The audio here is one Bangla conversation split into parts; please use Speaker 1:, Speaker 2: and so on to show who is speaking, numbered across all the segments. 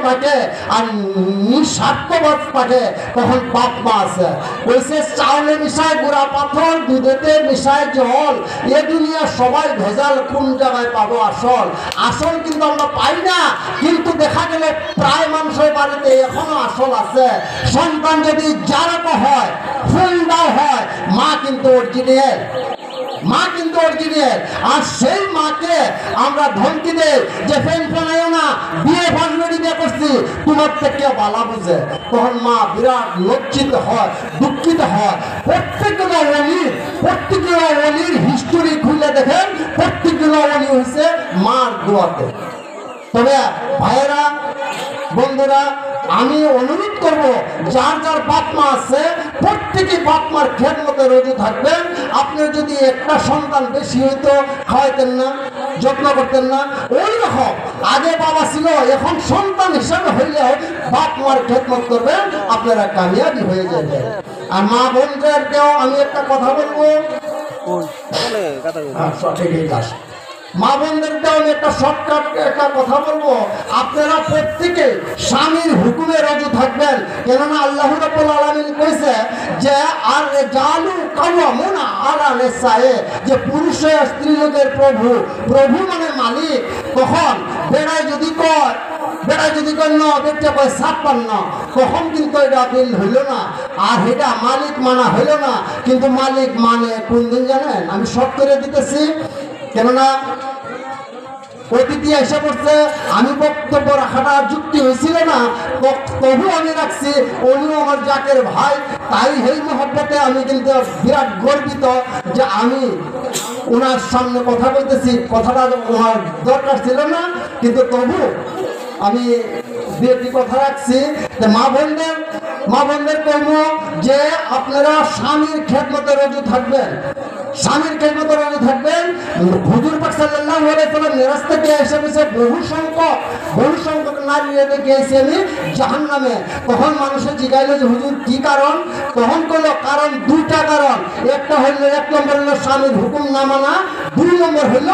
Speaker 1: থাকে আর নিঃস্বার্থবাদ থাকে, তখন বাপ মা আছে। কইছে চাউলে মিশায় গুড়া পাথর, দুধেতে মিশায় জল, এ দুনিয়া সবাই ভেজাল, কোন জায়গায় পাবো আসল? আসল কিন্তু আমরা পাই না, কিন্তু দেখা গেল প্রায় মানুষের বাড়িতে এখনো আসল আছে। সন্তান যদি যারকো হয়, ফুলদাও হয়, মা কিন্তু অরিজিনাল, মা কিন্তু অরিজিনাল। আর সেই মাকে আমরা ধমকি দেই যে ফেন ফেনাইও না, বিয়ে ফাঁসবেড়ি বিয়ে করছি, তোমার থেকে বালা বুঝে। তখন মা বিরাট লজ্জিত হয়, দুঃখিত হয়। প্রত্যেকটা অলির হিস্টোরি খুলে দেখেন, প্রত্যেকটা অলি হয়েছে মার দোয়াতে। তবে ভাইয়েরা, বন্ধুরা, আমি অনুরোধ করব, যার যার বাপ মা আছে প্রত্যেকে বাপ মার খেদমতে রোজু থাকবেন। আপনার যদি একটা সন্তান বেশি হইতো, খাওয়াইতেন না, যত্ন করতেন না, ওই রকম আগে বাবা ছিল, এখন সন্তান হিসাবে হইলেও বাপ মার খেদমত করবেন, আপনারা কামিয়াবি হয়ে যাবে। আর মা বোনদেরকেও আমি একটা কথা বলবো, মা বোনদেরকে আমি একটা শর্টকাট একটা কথা বলবো, আপনারা প্রত্যেকে স্বামীর হুকুমে রোজু থাকবেন। কেননা আল্লাহ রাব্বুল আলামিন কইছে যে আর জালু কাওয়ামুনা আলা নিসায়ে, যে পুরুষ স্ত্রী লোকের প্রভু, প্রভু মানে মালিক। তখন বেড়ায় যদি কয়, বেড়ায় যদি কয় না, বেটা কয় 56, তখন কিন্তু এটা বিল হইল না, আর এটা মালিক মানা হইল না। কিন্তু মালিক মানে কোন দিন জানেন? আমি শর্ট করে দিতেছি, কেননা অতিথি এসে পড়ছে, আমি বক্তব্য রাখাটা যুক্তি হয়েছিল না, তবু আমি রাখছি। উনিও আমার জাকের ভাই, তাই এই মহব্বতে আমি কিন্তু বিরাট গর্বিত যে আমি ওনার সামনে কথা বলতেছি। কথাটা ওনার দরকার ছিল না, কিন্তু তবু আমি দুটি কথা রাখছি। মা বোনদের কর্ম যে আপনারা স্বামীর খেদমতে রোজু থাকবেন, স্বামীর খেদমতে রোজু থাকবেন। হুজুর পাক সাল্লাল্লাহু আলাইহি ওয়াসাল্লাম মেরাজ থেকে এসে বসে বহু সংখ্যক নারী রেখে এসে আমি জাহান্নামে। তখন মানুষের জিজ্ঞাসা যে হুজুর কি কারণ? তখন কইল কারণ দুইটা কারণ। একটা হইল, এক নম্বর হইল স্বামীর হুকুম না মানা, দুই নম্বর হইল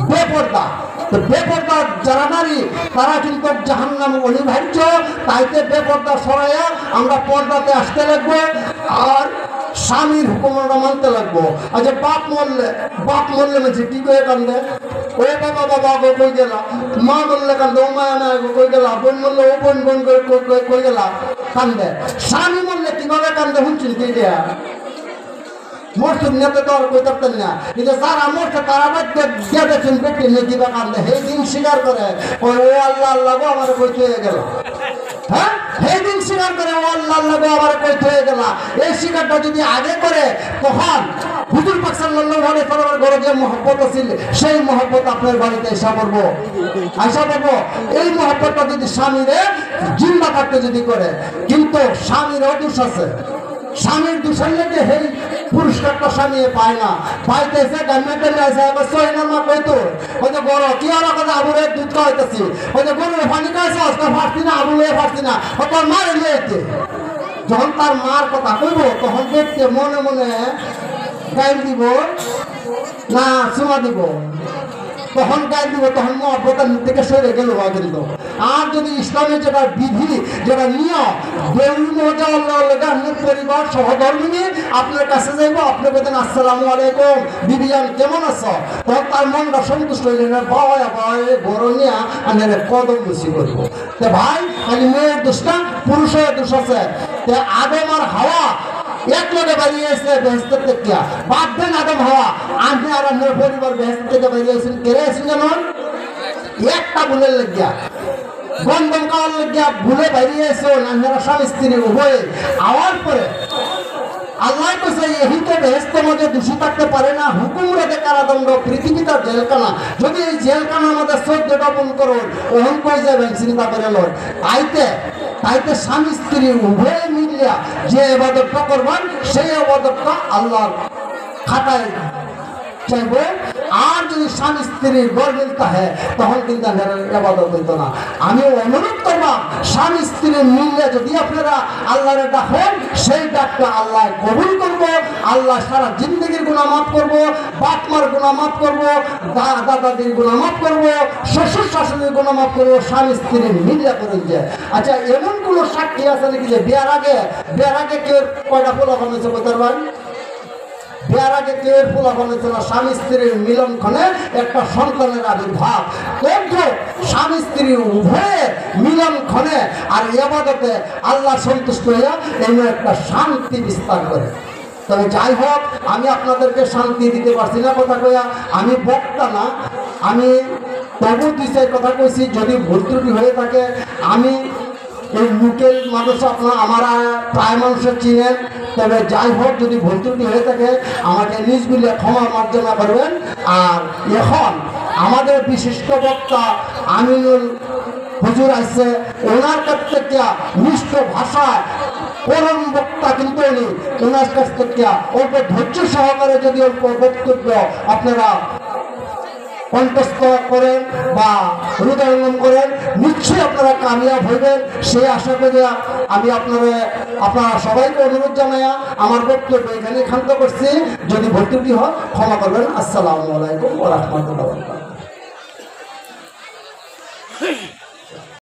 Speaker 1: বেপরদা। তো বেপরদা যারা নারী তারা কিন্তু জাহান্নাম অনিবার্য। তাইতে বেপরদা সরাইয়া আমরা পর্দাতে আসতে লাগবো, আর স্বামীর হুকুমটা মানতে লাগবো। আচ্ছা, বাপ মরলে মেছে কি করে কান্দে? ওই বাবা বাবা গো কই গেলা, মা বললে কান্দে, ও মায়া মায়া গো কই গেলা, বোন বললে ও বোন বোন কই গেলা কান্দে। স্বামী মরলে কিভাবে কান্দে শুনছেন কি দেয়া? মরসুদ নেতে তো আর কই পারতেন না, কিন্তু যারা মরছে তারা বাচ্চা দিয়ে দেখছেন পেটে নিয়ে দিবা কান্দে। সেই দিন স্বীকার করে ও আল্লাহ আল্লাহ গো আমার কই হয়ে গেল। হ্যাঁ, সেই দিন স্বীকার করে ও আল্লাহ আল্লাহ গো আমার কই হয়ে গেল। এই স্বীকারটা যদি আগে করে, তখন হুজুর পাক সাল্লাল্লাহু আলাইহি ওয়াসাল্লামের ঘরে যে মহব্বত ছিল, সেই মহব্বত আপনার বাড়িতে এসে পড়বো। এই মহব্বতটা যদি স্বামীরে জিন্দা থাকতে যদি করে, কিন্তু স্বামীরও দোষ আছে। স্বামীর দোষের লেগে সেই পুরস্কারটা স্বামী পায় না, পাইতেছে গান্নাতে আছে। এবার সহিনার মা কইতো ওই যে বড় কি আর কথা আবুরে দুধ খাওয়াইতেছি, ওই যে গরুরে পানি খাইছে, আজকে ফাটছি না, আবুলে ফাটছি না, ও তোর মারে লিয়েছে। যখন তার মার কথা কইব, তখন দেখতে মনে মনে গাইল দিব না চুমা দিব, তখন গাইল দিব, তখন মহব্বতের থেকে সরে গেল কিন্তু। আর যদি ইসলামের যেটা বিধি, যেটা নিয়ম, পরিবার সহধর্মিনী আপনার কাছে যাইব, আপনি বলতেন আসসালামু আলাইকুম বিবিয়ান কেমন আছো, তখন তার মনটা সন্তুষ্ট হইলে বাবা বড় নিয়া আমি কদম বেশি করবো। তো ভাই, খালি মেয়ের দোষ না, পুরুষের দোষ আছে। আদম আর হাওয়া এক লগে বেরিয়েছে বেহেশতের থেকে, বাদ দেন আদম হাওয়া, আপনি আর আপনার পরিবার বেহেশত থেকে বেরিয়েছেন, কেড়ে আছেন যেমন একটা ভুলের লেগিয়া, বন্ধন খাওয়ার লেগিয়া ভুলে বেরিয়েছে আপনারা স্বামী স্ত্রী উভয়ে। আওয়ার পরে আল্লাহ কইছে এহিতে বেহেশতের মধ্যে দোষী থাকতে পারে না, হুকুম রেখে কারাদণ্ড, পৃথিবীটা জেলখানা। যদি এই জেলখানার মধ্যে 14টা পূরণ করুন, ওহন কই যাবেন চিন্তা করে লয়। তাইতে স্বামী স্ত্রী উভয়ে মিলিয়া যে ইবাদতটা করবেন, সেই ইবাদতটা আল্লাহর খাতায় চাইব। আর যদি স্বামী স্ত্রীর গরমিল থাকে তখন কিন্তু ইবাদত হইতো না। আমি অনুরোধ করলাম স্বামী স্ত্রীর মিললে যদি আপনারা আল্লাহরে ডাকেন, সেই ডাকটা আল্লাহ কবুল করব। আল্লাহ সারা জিন্দগির গুনাহ মাফ করব, বাপ মার গুনাহ মাফ করব, দাদা দাদির গুনাহ মাফ করব, শ্বশুর শাশুড়ির গুনাহ মাফ করব। স্বামী স্ত্রীর মিললে করেন যে। আচ্ছা, এমন কোন সাক্ষী আছে নাকি যে বিয়ার আগে কেউ কয়টা পোলা বানাইছে বলতে পারবেন? বিয়ার আগে কেউ পোলা বানাইছে না, স্বামী স্ত্রীর মিলনক্ষণে একটা সন্তানের আবির্ভাব। কিন্তু স্বামী স্ত্রী উভয়ের মিলনক্ষণে আর ইবাদতে আল্লাহ সন্তুষ্ট হইয়া এমন একটা শান্তি বিস্তার করে। তবে যাই হোক, আমি আপনাদেরকে শান্তি দিতে পারছি না কথা কইয়া, আমি বক্তা না, আমি তবু দুই চার কথা কইছি। যদি ভুল ত্রুটি হয়ে থাকে, আমি এই লোকের মানুষ আপনার আমার প্রায় মানুষের চিনেন। তবে যাই হোক, যদি ভুল ত্রুটি হয়ে থাকে আমাকে নিজ বিলে ক্ষমা মার্জনা করবেন। আর এখন আমাদের বিশিষ্ট বক্তা আমিনুল হুজুর আসছে, ওনার কাছ থেকে মিষ্ট ভাষায় পরম বক্তা কিন্তু উনি, ওনার কাছ থেকে অল্প ধৈর্য সহকারে যদি অল্প বক্তব্য আপনারা কণ্ঠস্থ করেন বা হৃদয়ঙ্গম করেন, নিশ্চয়ই আপনারা কামিয়াব হইবেন সেই আশা করে আমি আপনারা সবাইকে অনুরোধ জানাইয়া আমার বক্তব্য এখানে ক্ষান্ত করছি। যদি ভর্তি হয় ক্ষমা করবেন। আসসালামু আলাইকুম ওয়া রাহমাতুল্লাহ।